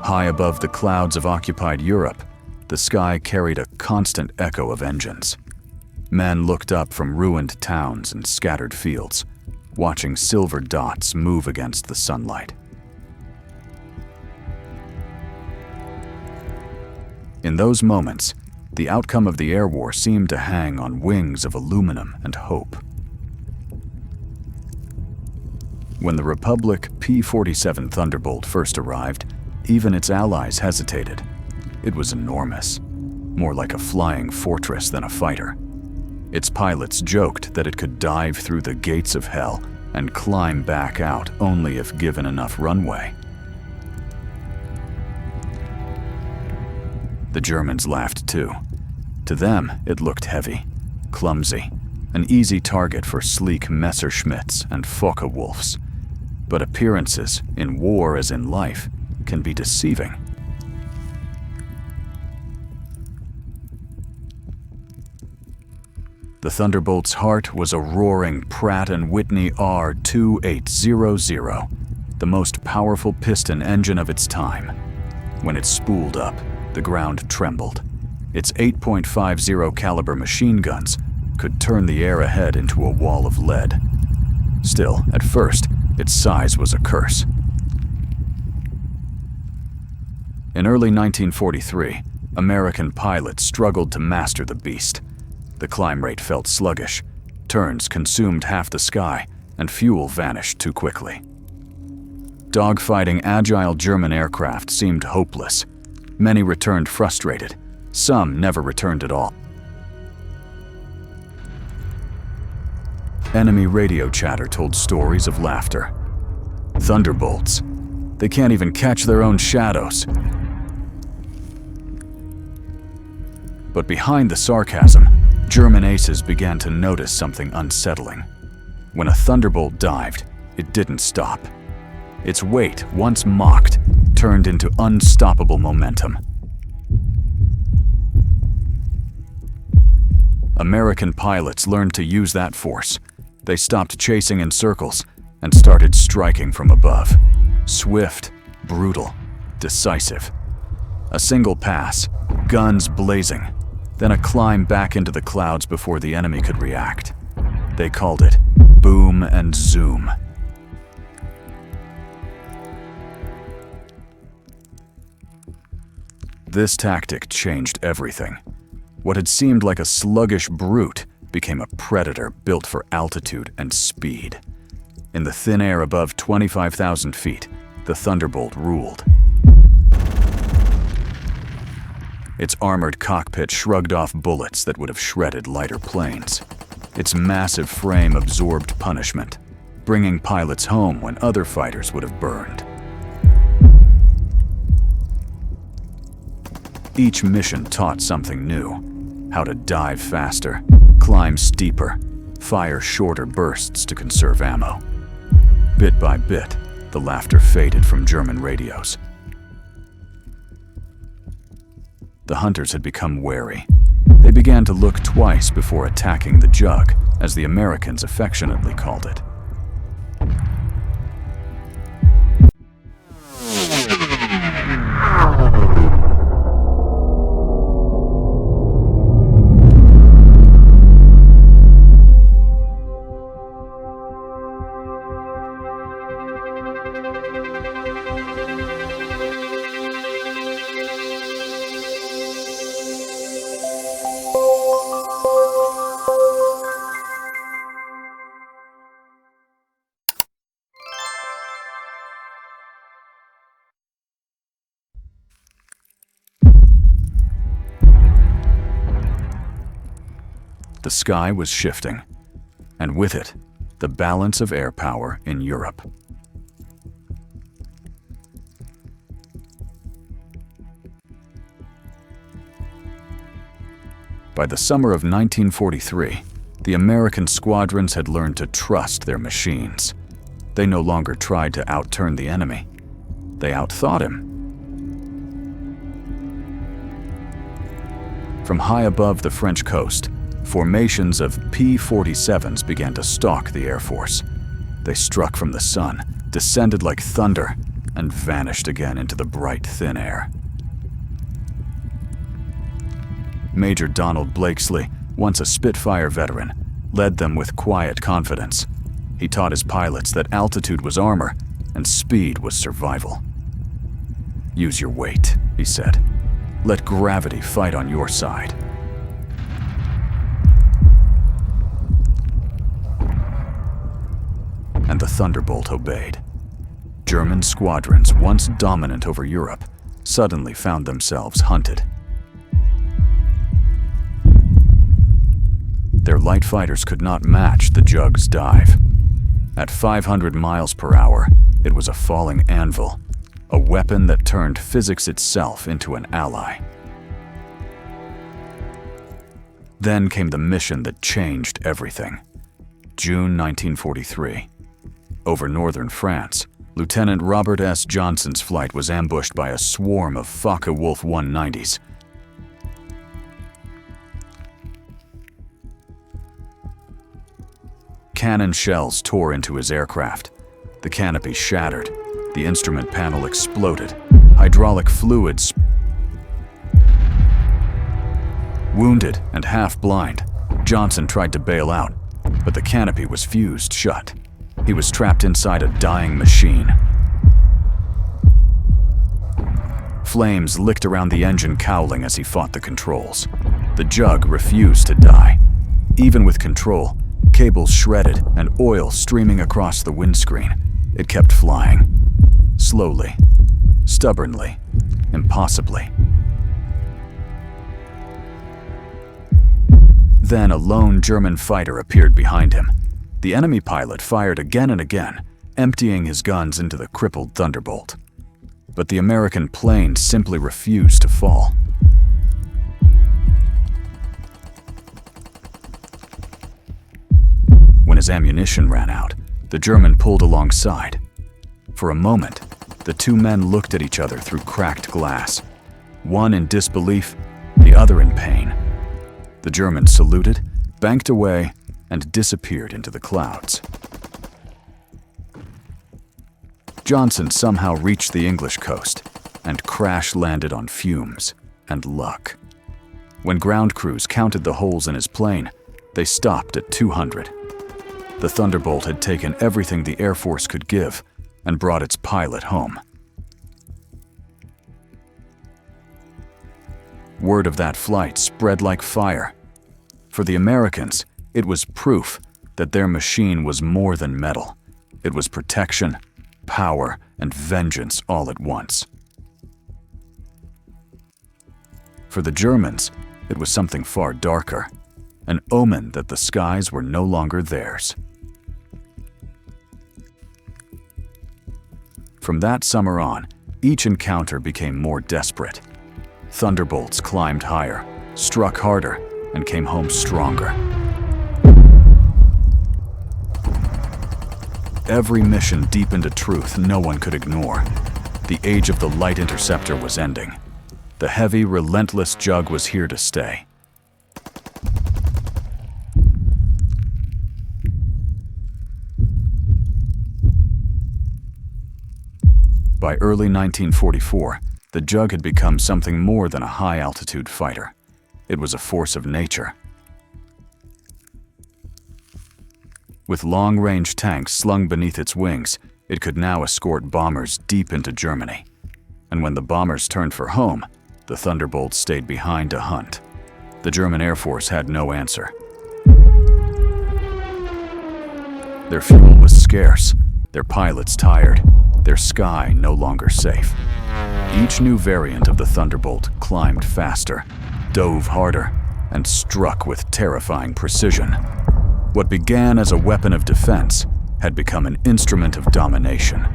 High above the clouds of occupied Europe, the sky carried a constant echo of engines. Men looked up from ruined towns and scattered fields, watching silver dots move against the sunlight. In those moments, the outcome of the air war seemed to hang on wings of aluminum and hope. When the Republic P-47 Thunderbolt first arrived, even its allies hesitated. It was enormous, more like a flying fortress than a fighter. Its pilots joked that it could dive through the gates of hell and climb back out only if given enough runway. The Germans laughed too. To them, it looked heavy, clumsy, an easy target for sleek Messerschmitts and Focke-Wulfs. But appearances, in war as in life, can be deceiving. The Thunderbolt's heart was a roaring Pratt & Whitney R2800, the most powerful piston engine of its time. When it spooled up, the ground trembled. Its 8.50 caliber machine guns could turn the air ahead into a wall of lead. Still, at first, its size was a curse. In early 1943, American pilots struggled to master the beast. The climb rate felt sluggish, turns consumed half the sky, and fuel vanished too quickly. Dogfighting agile German aircraft seemed hopeless. Many returned frustrated. Some never returned at all. Enemy radio chatter told stories of laughter. Thunderbolts. They can't even catch their own shadows. But behind the sarcasm, German aces began to notice something unsettling. When a Thunderbolt dived, it didn't stop. Its weight, once mocked, turned into unstoppable momentum. American pilots learned to use that force. They stopped chasing in circles and started striking from above. Swift, brutal, decisive. A single pass, guns blazing, then a climb back into the clouds before the enemy could react. They called it boom and zoom. This tactic changed everything. What had seemed like a sluggish brute became a predator built for altitude and speed. In the thin air above 25,000 feet, the Thunderbolt ruled. Its armored cockpit shrugged off bullets that would have shredded lighter planes. Its massive frame absorbed punishment, bringing pilots home when other fighters would have burned. Each mission taught something new: how to dive faster, climb steeper, fire shorter bursts to conserve ammo. Bit by bit, the laughter faded from German radios. The hunters had become wary. They began to look twice before attacking the jug, as the Americans affectionately called it. The sky was shifting, and with it, the balance of air power in Europe. By the summer of 1943, the American squadrons had learned to trust their machines. They no longer tried to outturn the enemy. They outthought him. From high above the French coast, formations of P-47s began to stalk the Air Force. They struck from the sun, descended like thunder, and vanished again into the bright, thin air. Major Donald Blakesley, once a Spitfire veteran, led them with quiet confidence. He taught his pilots that altitude was armor and speed was survival. "Use your weight," he said. "Let gravity fight on your side." And the Thunderbolt obeyed. German squadrons, once dominant over Europe, suddenly found themselves hunted. Their light fighters could not match the Jug's dive. At 500 miles per hour, it was a falling anvil, a weapon that turned physics itself into an ally. Then came the mission that changed everything. June 1943. Over northern France, Lieutenant Robert S. Johnson's flight was ambushed by a swarm of Focke-Wulf 190s. Cannon shells tore into his aircraft. The canopy shattered. The instrument panel exploded. Hydraulic fluids. Wounded and half-blind, Johnson tried to bail out, but the canopy was fused shut. He was trapped inside a dying machine. Flames licked around the engine cowling as he fought the controls. The Jug refused to die. Even with control, cables shredded and oil streaming across the windscreen, it kept flying. Slowly, stubbornly, impossibly. Then a lone German fighter appeared behind him. The enemy pilot fired again and again, emptying his guns into the crippled Thunderbolt. But the American plane simply refused to fall. When his ammunition ran out, the German pulled alongside. For a moment, the two men looked at each other through cracked glass, one in disbelief, the other in pain. The German saluted, banked away, and disappeared into the clouds. Johnson somehow reached the English coast and crash-landed on fumes and luck. When ground crews counted the holes in his plane, they stopped at 200. The Thunderbolt had taken everything the Air Force could give and brought its pilot home. Word of that flight spread like fire. For the Americans, it was proof that their machine was more than metal. It was protection, power, and vengeance all at once. For the Germans, it was something far darker, an omen that the skies were no longer theirs. From that summer on, each encounter became more desperate. Thunderbolts climbed higher, struck harder, and came home stronger. Every mission deepened a truth no one could ignore. The age of the light interceptor was ending. The heavy, relentless Jug was here to stay. By early 1944, the Jug had become something more than a high-altitude fighter. It was a force of nature. With long-range tanks slung beneath its wings, it could now escort bombers deep into Germany. And when the bombers turned for home, the Thunderbolts stayed behind to hunt. The German Air Force had no answer. Their fuel was scarce, their pilots tired, their sky no longer safe. Each new variant of the Thunderbolt climbed faster, dove harder, and struck with terrifying precision. What began as a weapon of defense had become an instrument of domination.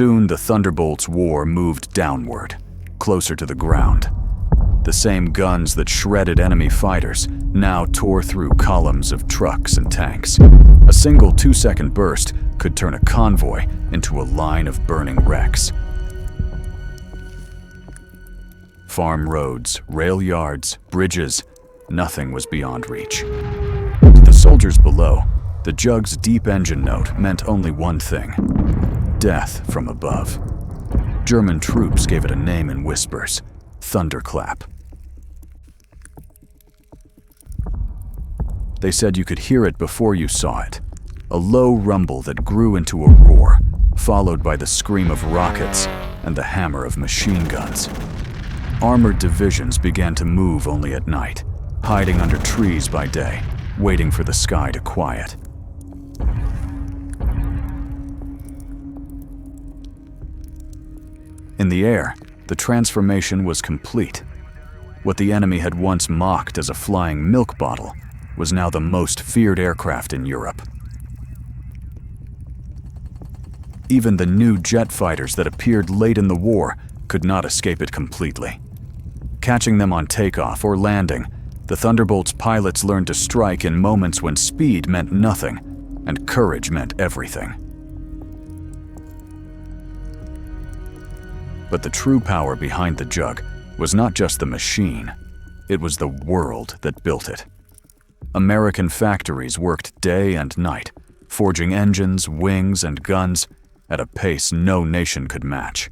Soon the Thunderbolt's war moved downward, closer to the ground. The same guns that shredded enemy fighters now tore through columns of trucks and tanks. A single 2-second burst could turn a convoy into a line of burning wrecks. Farm roads, rail yards, bridges, nothing was beyond reach. To the soldiers below, the Jug's deep engine note meant only one thing: death from above. German troops gave it a name in whispers: Thunderclap. They said you could hear it before you saw it, a low rumble that grew into a roar, followed by the scream of rockets and the hammer of machine guns. Armored divisions began to move only at night, hiding under trees by day, waiting for the sky to quiet. In the air, the transformation was complete. What the enemy had once mocked as a flying milk bottle was now the most feared aircraft in Europe. Even the new jet fighters that appeared late in the war could not escape it completely. Catching them on takeoff or landing, the Thunderbolt's pilots learned to strike in moments when speed meant nothing and courage meant everything. But the true power behind the Jug was not just the machine, it was the world that built it. American factories worked day and night, forging engines, wings, and guns at a pace no nation could match.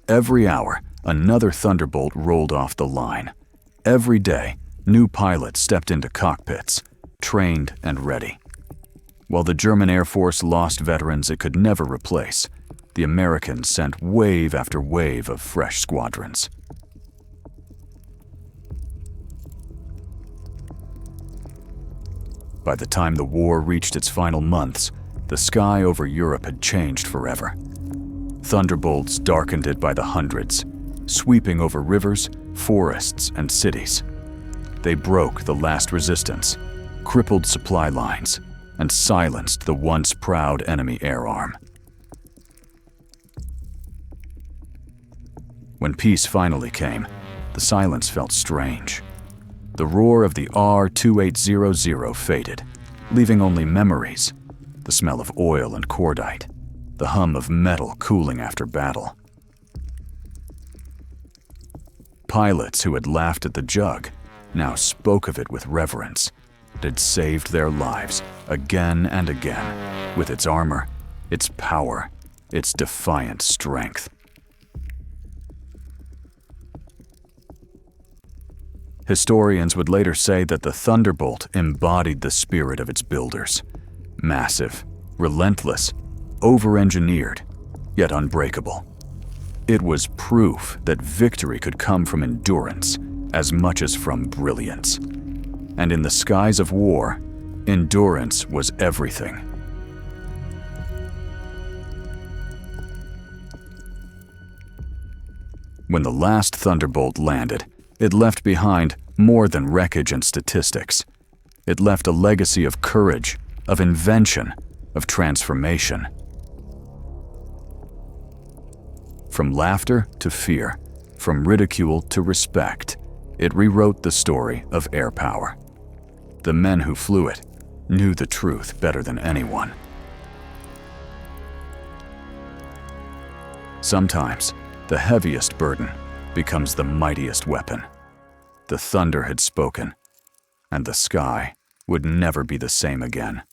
Every hour, another Thunderbolt rolled off the line. Every day, new pilots stepped into cockpits, trained and ready. While the German Air Force lost veterans it could never replace, the Americans sent wave after wave of fresh squadrons. By the time the war reached its final months, the sky over Europe had changed forever. Thunderbolts darkened it by the hundreds, sweeping over rivers, forests, and cities. They broke the last resistance, crippled supply lines, and silenced the once proud enemy air arm. When peace finally came, the silence felt strange. The roar of the R-2800 faded, leaving only memories, the smell of oil and cordite, the hum of metal cooling after battle. Pilots who had laughed at the Jug now spoke of it with reverence. It had saved their lives again and again, with its armor, its power, its defiant strength. Historians would later say that the Thunderbolt embodied the spirit of its builders. Massive, relentless, over-engineered, yet unbreakable. It was proof that victory could come from endurance as much as from brilliance. And in the skies of war, endurance was everything. When the last Thunderbolt landed, it left behind more than wreckage and statistics. It left a legacy of courage, of invention, of transformation. From laughter to fear, from ridicule to respect, it rewrote the story of air power. The men who flew it knew the truth better than anyone. Sometimes, the heaviest burden becomes the mightiest weapon. The thunder had spoken, and the sky would never be the same again.